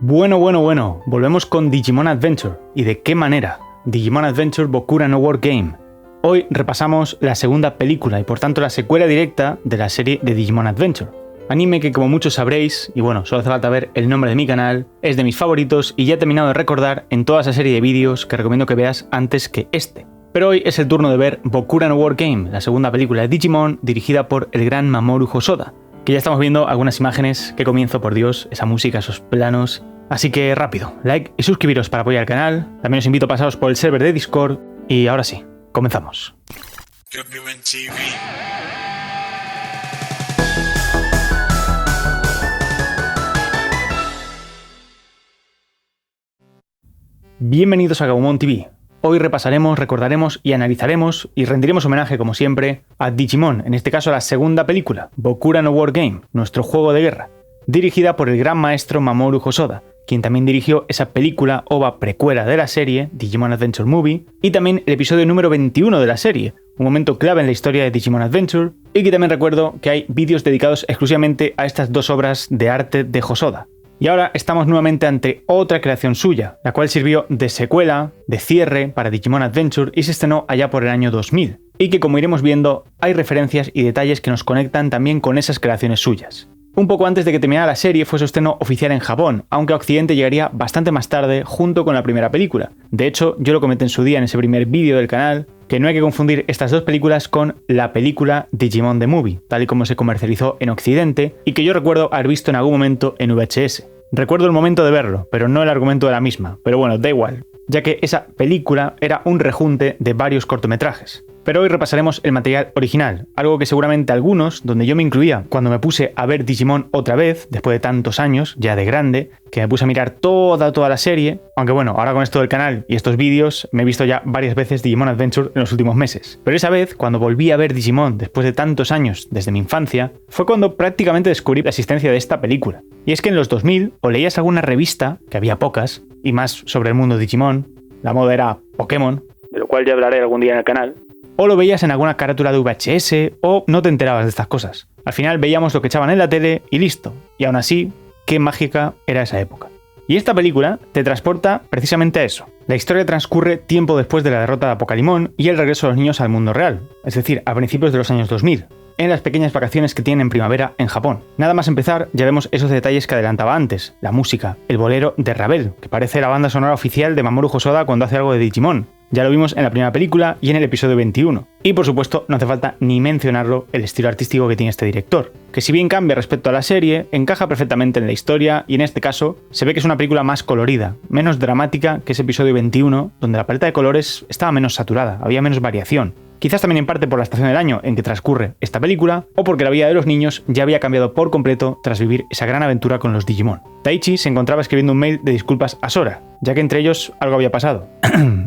Bueno, volvemos con Digimon Adventure. ¿Y de qué manera? Digimon Adventure Bokura no War Game. Hoy repasamos la segunda película y por tanto la secuela directa de la serie de Digimon Adventure. Anime que, como muchos sabréis, y bueno, solo hace falta ver el nombre de mi canal, es de mis favoritos y ya he terminado de recordar en toda esa serie de vídeos que recomiendo que veas antes que este. Pero hoy es el turno de ver Bokura no War Game, la segunda película de Digimon dirigida por el gran Mamoru Hosoda, que ya estamos viendo algunas imágenes. Qué comienzo, por Dios, esa música, esos planos. Así que rápido, like y suscribiros para apoyar el canal. También os invito a pasaros por el server de Discord y ahora sí, comenzamos. Bienvenidos a Gabumon TV. Hoy repasaremos, recordaremos y analizaremos y rendiremos homenaje, como siempre, a Digimon, en este caso a la segunda película, Bokura no War Game, nuestro juego de guerra, dirigida por el gran maestro Mamoru Hosoda, quien también dirigió esa película OVA precuela de la serie, Digimon Adventure Movie, y también el episodio número 21 de la serie, un momento clave en la historia de Digimon Adventure, y que también recuerdo que hay vídeos dedicados exclusivamente a estas dos obras de arte de Hosoda. Y ahora estamos nuevamente ante otra creación suya, la cual sirvió de secuela, de cierre para Digimon Adventure y se estrenó allá por el año 2000, y que, como iremos viendo, hay referencias y detalles que nos conectan también con esas creaciones suyas. Un poco antes de que terminara la serie fue su estreno oficial en Japón, aunque a Occidente llegaría bastante más tarde junto con la primera película. De hecho, yo lo comenté en su día en ese primer vídeo del canal, que no hay que confundir estas dos películas con la película Digimon The Movie, tal y como se comercializó en Occidente y que yo recuerdo haber visto en algún momento en VHS. Recuerdo el momento de verlo, pero no el argumento de la misma, pero bueno, da igual, ya que esa película era un rejunte de varios cortometrajes. Pero hoy repasaremos el material original, algo que seguramente algunos, donde yo me incluía, cuando me puse a ver Digimon otra vez, después de tantos años, ya de grande, que me puse a mirar toda la serie, aunque bueno, ahora con esto del canal y estos vídeos, me he visto ya varias veces Digimon Adventure en los últimos meses. Pero esa vez, cuando volví a ver Digimon después de tantos años, desde mi infancia, fue cuando prácticamente descubrí la existencia de esta película. Y es que en los 2000, o leías alguna revista, que había pocas, y más sobre el mundo Digimon, la moda era Pokémon, de lo cual ya hablaré algún día en el canal, o lo veías en alguna carátula de VHS, o no te enterabas de estas cosas. Al final veíamos lo que echaban en la tele y listo. Y aún así, qué mágica era esa época. Y esta película te transporta precisamente a eso. La historia transcurre tiempo después de la derrota de Apocalimón y el regreso de los niños al mundo real, es decir, a principios de los años 2000, en las pequeñas vacaciones que tienen en primavera en Japón. Nada más empezar, ya vemos esos detalles que adelantaba antes, la música, el bolero de Ravel, que parece la banda sonora oficial de Mamoru Hosoda cuando hace algo de Digimon. Ya lo vimos en la primera película y en el episodio 21. Y por supuesto, no hace falta ni mencionarlo, el estilo artístico que tiene este director, que si bien cambia respecto a la serie, encaja perfectamente en la historia y en este caso se ve que es una película más colorida, menos dramática que ese episodio 21, donde la paleta de colores estaba menos saturada, había menos variación. Quizás también en parte por la estación del año en que transcurre esta película, o porque la vida de los niños ya había cambiado por completo tras vivir esa gran aventura con los Digimon. Daichi se encontraba escribiendo un mail de disculpas a Sora, ya que entre ellos algo había pasado.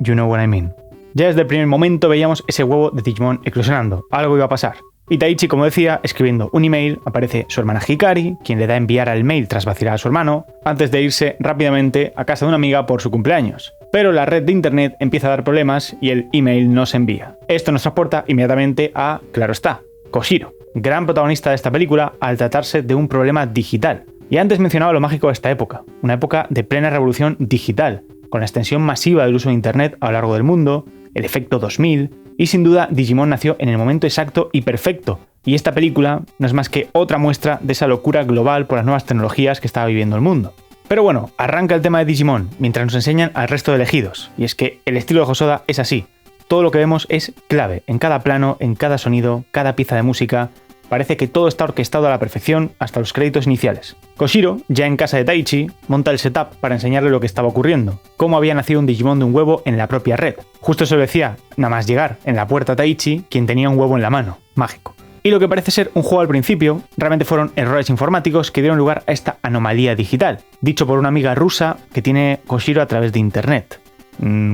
You know what I mean. Ya desde el primer momento veíamos ese huevo de Digimon eclosionando, algo iba a pasar. Y Daichi, como decía, escribiendo un email, aparece su hermana Hikari, quien le da a enviar el mail tras vacilar a su hermano, antes de irse rápidamente a casa de una amiga por su cumpleaños. Pero la red de internet empieza a dar problemas y el email no se envía. Esto nos transporta inmediatamente a, claro está, Koshiro, gran protagonista de esta película al tratarse de un problema digital. Y antes mencionaba lo mágico de esta época, una época de plena revolución digital, con la extensión masiva del uso de internet a lo largo del mundo, el efecto 2000, y sin duda Digimon nació en el momento exacto y perfecto, y esta película no es más que otra muestra de esa locura global por las nuevas tecnologías que estaba viviendo el mundo. Pero bueno, arranca el tema de Digimon, mientras nos enseñan al resto de elegidos, y es que el estilo de Hosoda es así, todo lo que vemos es clave, en cada plano, en cada sonido, cada pieza de música, parece que todo está orquestado a la perfección hasta los créditos iniciales. Koshiro, ya en casa de Daichi, monta el setup para enseñarle lo que estaba ocurriendo, cómo había nacido un Digimon de un huevo en la propia red. Justo eso decía, nada más llegar en la puerta Daichi, quien tenía un huevo en la mano, mágico. Y lo que parece ser un juego al principio, realmente fueron errores informáticos que dieron lugar a esta anomalía digital, dicho por una amiga rusa que tiene Koshiro a través de internet.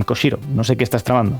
Koshiro, no sé qué estás tramando.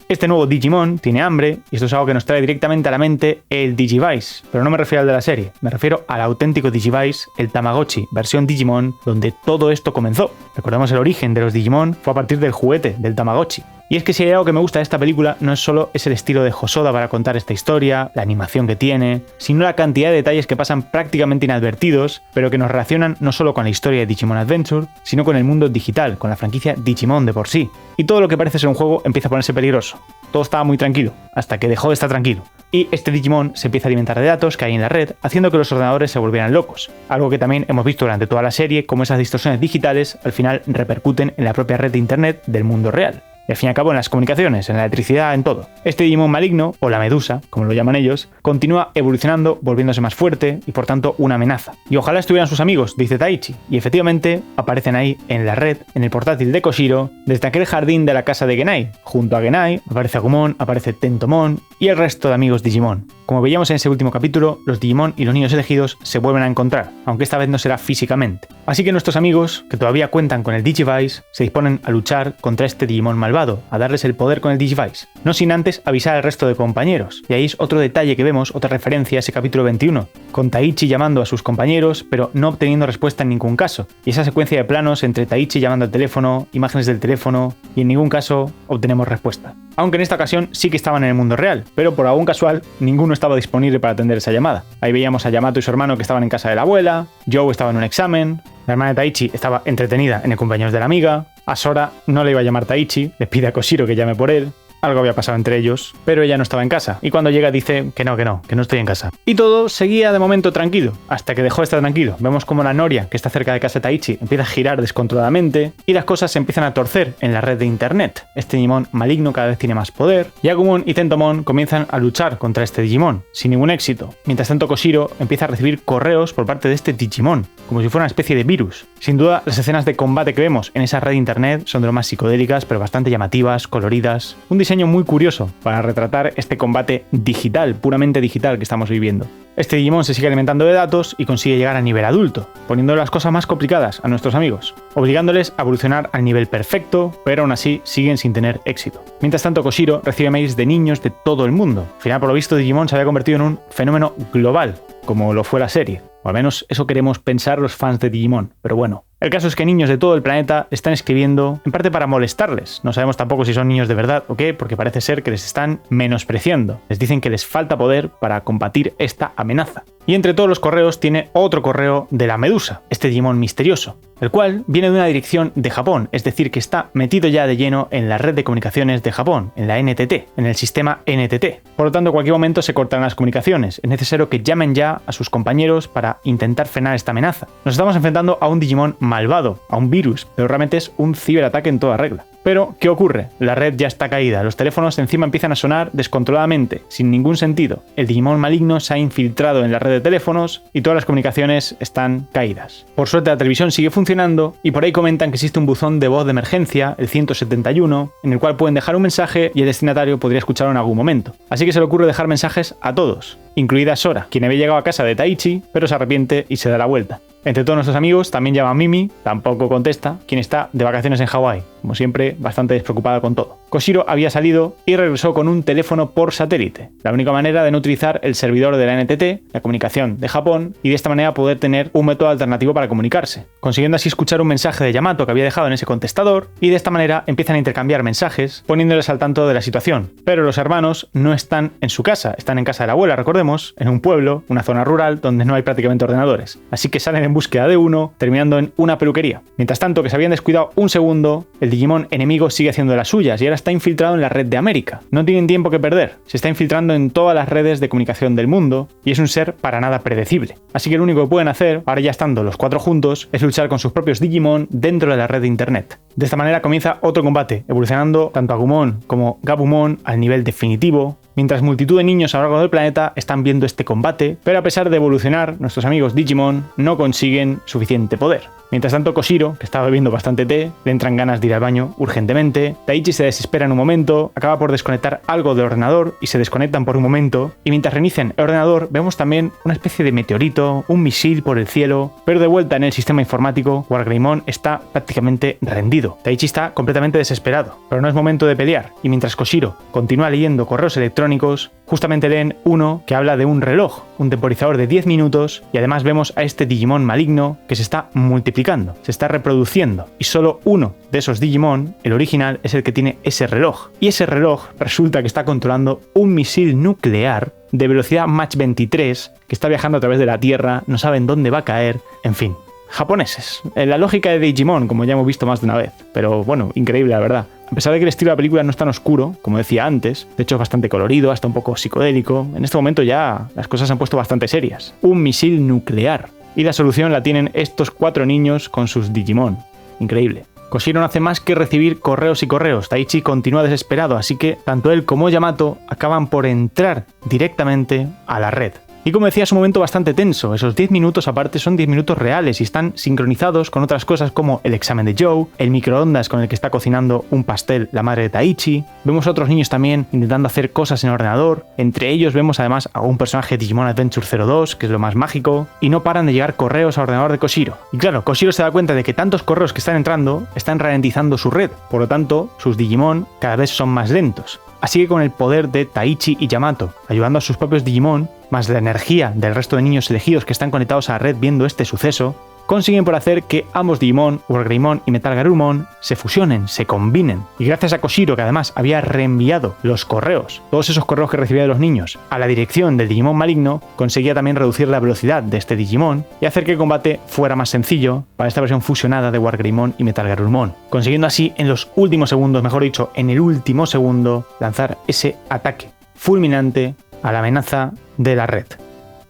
Este nuevo Digimon tiene hambre, y esto es algo que nos trae directamente a la mente el Digivice, pero no me refiero al de la serie, me refiero al auténtico Digivice, el Tamagotchi, versión Digimon, donde todo esto comenzó. Recordemos el origen de los Digimon fue a partir del juguete, del Tamagotchi. Y es que si hay algo que me gusta de esta película no es solo el estilo de Hosoda para contar esta historia, la animación que tiene, sino la cantidad de detalles que pasan prácticamente inadvertidos, pero que nos relacionan no solo con la historia de Digimon Adventure, sino con el mundo digital, con la franquicia Digimon de por sí. Y todo lo que parece ser un juego empieza a ponerse peligroso. Todo estaba muy tranquilo, hasta que dejó de estar tranquilo. Y este Digimon se empieza a alimentar de datos que hay en la red, haciendo que los ordenadores se volvieran locos. Algo que también hemos visto durante toda la serie, como esas distorsiones digitales al final repercuten en la propia red de internet del mundo real. Y al fin y al cabo en las comunicaciones, en la electricidad, en todo. Este Digimon maligno, o la Medusa, como lo llaman ellos, continúa evolucionando, volviéndose más fuerte y por tanto una amenaza. Y ojalá estuvieran sus amigos, dice Taichi, y efectivamente aparecen ahí en la red, en el portátil de Koshiro, desde aquel jardín de la casa de Genai. Junto a Genai aparece Agumon, aparece Tentomon y el resto de amigos Digimon. Como veíamos en ese último capítulo, los Digimon y los niños elegidos se vuelven a encontrar, aunque esta vez no será físicamente. Así que nuestros amigos, que todavía cuentan con el Digivice, se disponen a luchar contra este Digimon malvado, a darles el poder con el Digivice, no sin antes avisar al resto de compañeros. Y ahí es otro detalle que vemos, otra referencia a ese capítulo 21, con Taichi llamando a sus compañeros, pero no obteniendo respuesta en ningún caso. Y esa secuencia de planos entre Taichi llamando al teléfono, imágenes del teléfono, y en ningún caso obtenemos respuesta. Aunque en esta ocasión sí que estaban en el mundo real, pero por algún casual ninguno estaba disponible para atender esa llamada. Ahí veíamos a Yamato y su hermano que estaban en casa de la abuela, Joe estaba en un examen, la hermana de Taichi estaba entretenida en el cumpleaños de la amiga, a Sora no le iba a llamar Taichi, le pide a Koshiro que llame por él. Algo había pasado entre ellos, pero ella no estaba en casa, y cuando llega dice que no estoy en casa. Y todo seguía de momento tranquilo, hasta que dejó de estar tranquilo. Vemos como la noria, que está cerca de casa de Taichi, empieza a girar descontroladamente, y las cosas se empiezan a torcer en la red de internet. Este Digimon maligno cada vez tiene más poder, y Agumon y Tentomon comienzan a luchar contra este Digimon, sin ningún éxito. Mientras tanto Koshiro empieza a recibir correos por parte de este Digimon, como si fuera una especie de virus. Sin duda, las escenas de combate que vemos en esa red de internet son de lo más psicodélicas, pero bastante llamativas, coloridas. Un diseño muy curioso para retratar este combate digital, puramente digital que estamos viviendo. Este Digimon se sigue alimentando de datos y consigue llegar a nivel adulto, poniendo las cosas más complicadas a nuestros amigos, obligándoles a evolucionar al nivel perfecto, pero aún así siguen sin tener éxito. Mientras tanto, Koshiro recibe mails de niños de todo el mundo. Al final, por lo visto, Digimon se había convertido en un fenómeno global, como lo fue la serie. O al menos eso queremos pensar los fans de Digimon, pero bueno. El caso es que niños de todo el planeta están escribiendo, en parte para molestarles. No sabemos tampoco si son niños de verdad o qué, porque parece ser que les están menospreciando. Les dicen que les falta poder para combatir esta amenaza. Y entre todos los correos tiene otro correo de la Medusa, este Digimon misterioso, el cual viene de una dirección de Japón, es decir, que está metido ya de lleno en la red de comunicaciones de Japón, en la NTT, en el sistema NTT. Por lo tanto, en cualquier momento se cortarán las comunicaciones. Es necesario que llamen ya a sus compañeros para intentar frenar esta amenaza. Nos estamos enfrentando a un Digimon malvado, a un virus, pero realmente es un ciberataque en toda regla. Pero, ¿qué ocurre? La red ya está caída, los teléfonos encima empiezan a sonar descontroladamente, sin ningún sentido. El Digimon maligno se ha infiltrado en la red de teléfonos y todas las comunicaciones están caídas. Por suerte la televisión sigue funcionando y por ahí comentan que existe un buzón de voz de emergencia, el 171, en el cual pueden dejar un mensaje y el destinatario podría escucharlo en algún momento. Así que se le ocurre dejar mensajes a todos, incluida Sora, quien había llegado a casa de Taichi, pero se arrepiente y se da la vuelta. Entre todos nuestros amigos también llama a Mimi, tampoco contesta, quien está de vacaciones en Hawái, como siempre bastante despreocupada con todo. Koshiro había salido y regresó con un teléfono por satélite, la única manera de no utilizar el servidor de la NTT, la comunicación de Japón, y de esta manera poder tener un método alternativo para comunicarse, consiguiendo así escuchar un mensaje de Yamato que había dejado en ese contestador, y de esta manera empiezan a intercambiar mensajes, poniéndoles al tanto de la situación. Pero los hermanos no están en su casa, están en casa de la abuela, recordemos, en un pueblo, una zona rural donde no hay prácticamente ordenadores, así que salen en búsqueda de uno, terminando en una peluquería. Mientras tanto, que se habían descuidado un segundo, el Digimon enemigo sigue haciendo de las suyas y ahora está infiltrado en la red de América. No tienen tiempo que perder, se está infiltrando en todas las redes de comunicación del mundo y es un ser para nada predecible. Así que lo único que pueden hacer, ahora ya estando los cuatro juntos, es luchar con sus propios Digimon dentro de la red de internet. De esta manera comienza otro combate, evolucionando tanto Agumon como Gabumon al nivel definitivo, mientras multitud de niños a lo largo del planeta están viendo este combate, pero a pesar de evolucionar, nuestros amigos Digimon no consiguen suficiente poder. Mientras tanto, Koshiro, que estaba bebiendo bastante té, le entran ganas de ir al baño urgentemente, Taichi se desespera en un momento, acaba por desconectar algo del ordenador y se desconectan por un momento, y mientras reinician el ordenador vemos también una especie de meteorito, un misil por el cielo, pero de vuelta en el sistema informático, Wargreymon está prácticamente rendido. Taichi está completamente desesperado, pero no es momento de pelear, y mientras Koshiro continúa leyendo correos electrónicos, electrónicos, justamente leen uno que habla de un reloj, un temporizador de 10 minutos, y además vemos a este Digimon maligno que se está multiplicando, se está reproduciendo, y solo uno de esos Digimon, el original, es el que tiene ese reloj. Y ese reloj resulta que está controlando un misil nuclear de velocidad Mach 23 que está viajando a través de la Tierra, no saben dónde va a caer, en fin. Japoneses, en la lógica de Digimon, como ya hemos visto más de una vez, pero bueno, increíble la verdad. A pesar de que el estilo de la película no es tan oscuro, como decía antes, de hecho es bastante colorido, hasta un poco psicodélico, en este momento ya las cosas se han puesto bastante serias. Un misil nuclear. Y la solución la tienen estos 4 niños con sus Digimon. Increíble. Koshiro no hace más que recibir correos y correos. Taichi continúa desesperado, así que tanto él como Yamato acaban por entrar directamente a la red. Y como decía, es un momento bastante tenso. Esos 10 minutos aparte son 10 minutos reales y están sincronizados con otras cosas como el examen de Joe, el microondas con el que está cocinando un pastel la madre de Taichi. Vemos a otros niños también intentando hacer cosas en el ordenador. Entre ellos vemos además a un personaje de Digimon Adventure 02, que es lo más mágico. Y no paran de llegar correos al ordenador de Koshiro. Y claro, Koshiro se da cuenta de que tantos correos que están entrando están ralentizando su red. Por lo tanto, sus Digimon cada vez son más lentos. Así que con el poder de Taichi y Yamato, ayudando a sus propios Digimon, más la energía del resto de niños elegidos que están conectados a la red viendo este suceso, consiguen por hacer que ambos Digimon, Wargreymon y Metal Garurumon, se fusionen, se combinen. Y gracias a Koshiro, que además había reenviado los correos, todos esos correos que recibía de los niños, a la dirección del Digimon maligno, conseguía también reducir la velocidad de este Digimon y hacer que el combate fuera más sencillo para esta versión fusionada de Wargreymon y Metal Garurumon, consiguiendo así en los últimos segundos, mejor dicho, en el último segundo, lanzar ese ataque fulminante a la amenaza de la red.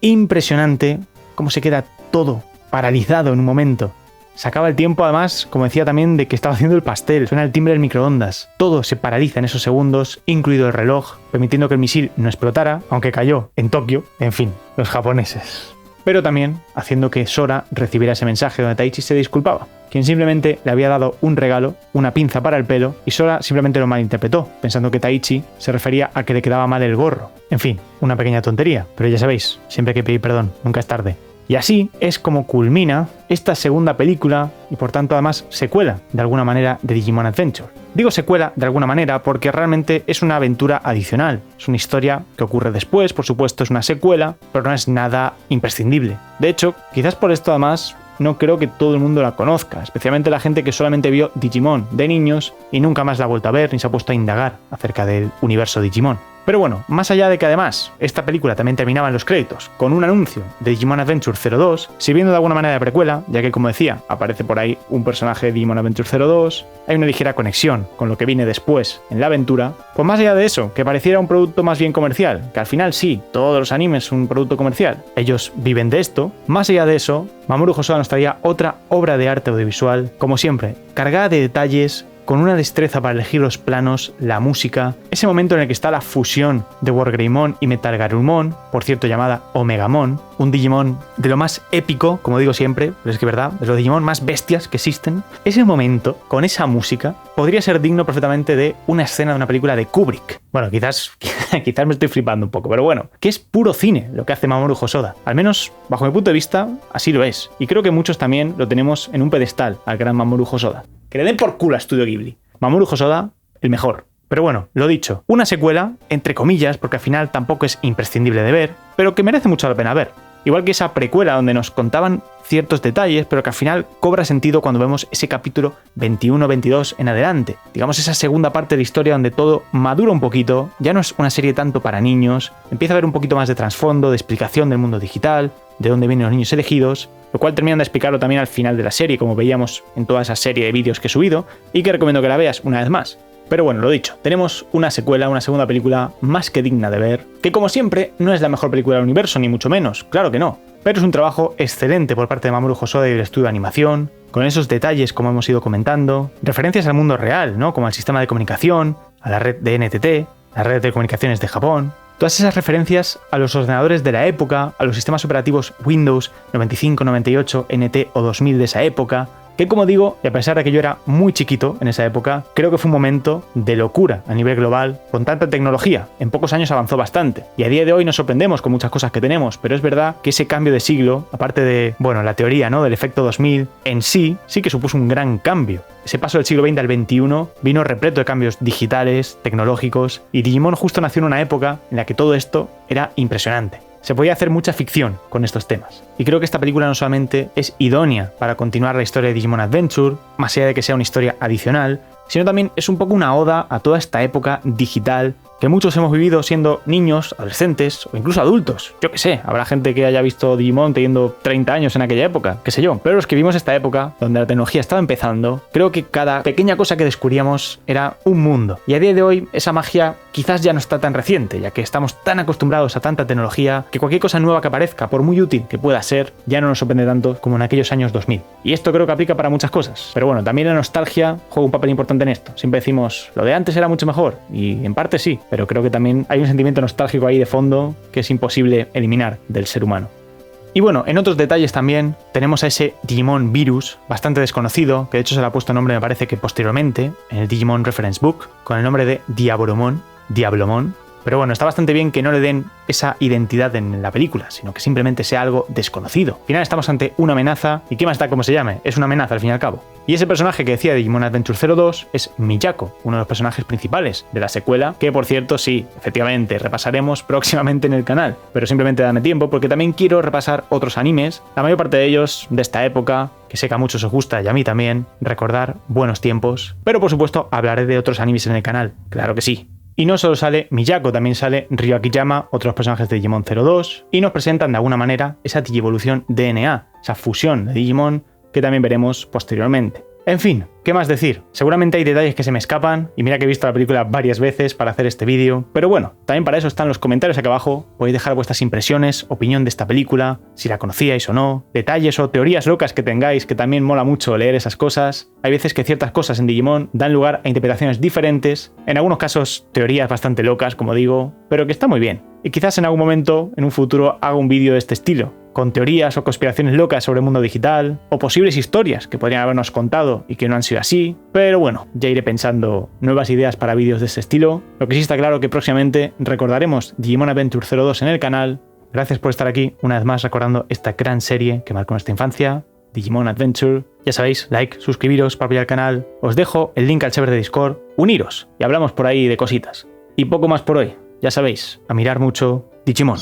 Impresionante cómo se queda todo paralizado en un momento. Se acaba el tiempo, además, como decía también, de que estaba haciendo el pastel. Suena el timbre del microondas. Todo se paraliza en esos segundos, incluido el reloj, permitiendo que el misil no explotara, aunque cayó en Tokio. En fin, los japoneses. Pero también haciendo que Sora recibiera ese mensaje donde Taichi se disculpaba, quien simplemente le había dado un regalo, una pinza para el pelo, y Sora simplemente lo malinterpretó, pensando que Taichi se refería a que le quedaba mal el gorro. En fin, una pequeña tontería, pero ya sabéis, siempre hay que pedir perdón, nunca es tarde. Y así es como culmina esta segunda película y por tanto además secuela de alguna manera de Digimon Adventure. Digo secuela de alguna manera porque realmente es una aventura adicional, es una historia que ocurre después, por supuesto es una secuela, pero no es nada imprescindible. De hecho, quizás por esto además no creo que todo el mundo la conozca, especialmente la gente que solamente vio Digimon de niños y nunca más la ha vuelto a ver ni se ha puesto a indagar acerca del universo Digimon. Pero bueno, más allá de que además esta película también terminaba en los créditos con un anuncio de Digimon Adventure 02, sirviendo de alguna manera de precuela, ya que como decía, aparece por ahí un personaje de Digimon Adventure 02, hay una ligera conexión con lo que viene después en la aventura, pues más allá de eso, que pareciera un producto más bien comercial, que al final sí, todos los animes son un producto comercial, ellos viven de esto, más allá de eso, Mamoru Hosoda nos traía otra obra de arte audiovisual, como siempre, cargada de detalles, con una destreza para elegir los planos, la música, ese momento en el que está la fusión de Wargreymon y Metal Garurumon, por cierto llamada Omegamon, un Digimon de lo más épico, como digo siempre, pero es que verdad, es los Digimon más bestias que existen. Ese momento, con esa música, podría ser digno perfectamente de una escena de una película de Kubrick. Bueno, quizás me estoy flipando un poco, pero bueno, que es puro cine lo que hace Mamoru Hosoda. Al menos, bajo mi punto de vista, así lo es. Y creo que muchos también lo tenemos en un pedestal al gran Mamoru Hosoda. Que le den por culo a Studio Ghibli. Mamoru Hosoda, el mejor. Pero bueno, lo dicho, una secuela, entre comillas, porque al final tampoco es imprescindible de ver, pero que merece mucho la pena ver. Igual que esa precuela donde nos contaban ciertos detalles, pero que al final cobra sentido cuando vemos ese capítulo 21-22 en adelante. Digamos esa segunda parte de la historia donde todo madura un poquito, ya no es una serie tanto para niños, empieza a haber un poquito más de trasfondo, de explicación del mundo digital, de dónde vienen los niños elegidos, lo cual terminan de explicarlo también al final de la serie, como veíamos en toda esa serie de vídeos que he subido, y que recomiendo que la veas una vez más. Pero bueno, lo dicho, tenemos una secuela, una segunda película más que digna de ver, que como siempre no es la mejor película del universo, ni mucho menos, claro que no, pero es un trabajo excelente por parte de Mamoru Hosoda y del estudio de animación, con esos detalles como hemos ido comentando, referencias al mundo real, ¿no? Como al sistema de comunicación, a la red de NTT, la red de comunicaciones de Japón. Todas esas referencias a los ordenadores de la época, a los sistemas operativos Windows 95, 98, NT o 2000 de esa época, que, como digo, y a pesar de que yo era muy chiquito en esa época, creo que fue un momento de locura a nivel global con tanta tecnología. En pocos años avanzó bastante y a día de hoy nos sorprendemos con muchas cosas que tenemos, pero es verdad que ese cambio de siglo, aparte de, bueno, la teoría, ¿no?, del efecto 2000, en sí que supuso un gran cambio. Ese paso del siglo XX al XXI vino repleto de cambios digitales, tecnológicos, y Digimon justo nació en una época en la que todo esto era impresionante. Se podía hacer mucha ficción con estos temas. Y creo que esta película no solamente es idónea para continuar la historia de Digimon Adventure, más allá de que sea una historia adicional, sino también es un poco una oda a toda esta época digital que muchos hemos vivido siendo niños, adolescentes o incluso adultos. Yo qué sé, habrá gente que haya visto Digimon teniendo 30 años en aquella época, qué sé yo. Pero los que vimos esta época, donde la tecnología estaba empezando, creo que cada pequeña cosa que descubríamos era un mundo. Y a día de hoy esa magia quizás ya no está tan reciente, ya que estamos tan acostumbrados a tanta tecnología que cualquier cosa nueva que aparezca, por muy útil que pueda ser, ya no nos sorprende tanto como en aquellos años 2000. Y esto creo que aplica para muchas cosas. Pero bueno, también la nostalgia juega un papel importante en esto. Siempre decimos, lo de antes era mucho mejor, y en parte sí, pero creo que también hay un sentimiento nostálgico ahí de fondo que es imposible eliminar del ser humano. Y bueno, en otros detalles también tenemos a ese Digimon Virus, bastante desconocido, que de hecho se le ha puesto nombre, me parece que posteriormente, en el Digimon Reference Book, con el nombre de Diaboromon, Diablomon. Pero bueno, está bastante bien que no le den esa identidad en la película, sino que simplemente sea algo desconocido. Al final estamos ante una amenaza, y ¿qué más da cómo se llame? Es una amenaza al fin y al cabo. Y ese personaje que decía de Digimon Adventure 02 es Miyako, uno de los personajes principales de la secuela, que por cierto sí, efectivamente, repasaremos próximamente en el canal. Pero simplemente dame tiempo porque también quiero repasar otros animes, la mayor parte de ellos de esta época, que sé que a muchos os gusta y a mí también, recordar buenos tiempos. Pero por supuesto hablaré de otros animes en el canal, claro que sí. Y no solo sale Miyako, también sale Ryo Akiyama, otros personajes de Digimon 02, y nos presentan de alguna manera esa Digievolución DNA, esa fusión de Digimon que también veremos posteriormente. En fin, ¿qué más decir? Seguramente hay detalles que se me escapan, y mira que he visto la película varias veces para hacer este vídeo, pero bueno, también para eso están los comentarios aquí abajo, podéis dejar vuestras impresiones, opinión de esta película, si la conocíais o no, detalles o teorías locas que tengáis, que también mola mucho leer esas cosas. Hay veces que ciertas cosas en Digimon dan lugar a interpretaciones diferentes, en algunos casos teorías bastante locas, como digo, pero que está muy bien. Y quizás en algún momento, en un futuro, haga un vídeo de este estilo, con teorías o conspiraciones locas sobre el mundo digital, o posibles historias que podrían habernos contado y que no han sido así, pero bueno, ya iré pensando nuevas ideas para vídeos de este estilo. Lo que sí está claro que próximamente recordaremos Digimon Adventure 02 en el canal. Gracias por estar aquí, una vez más recordando esta gran serie que marcó nuestra infancia, Digimon Adventure. Ya sabéis, like, suscribiros para apoyar el canal, os dejo el link al server de Discord, uniros y hablamos por ahí de cositas. Y poco más por hoy, ya sabéis, a mirar mucho Digimon.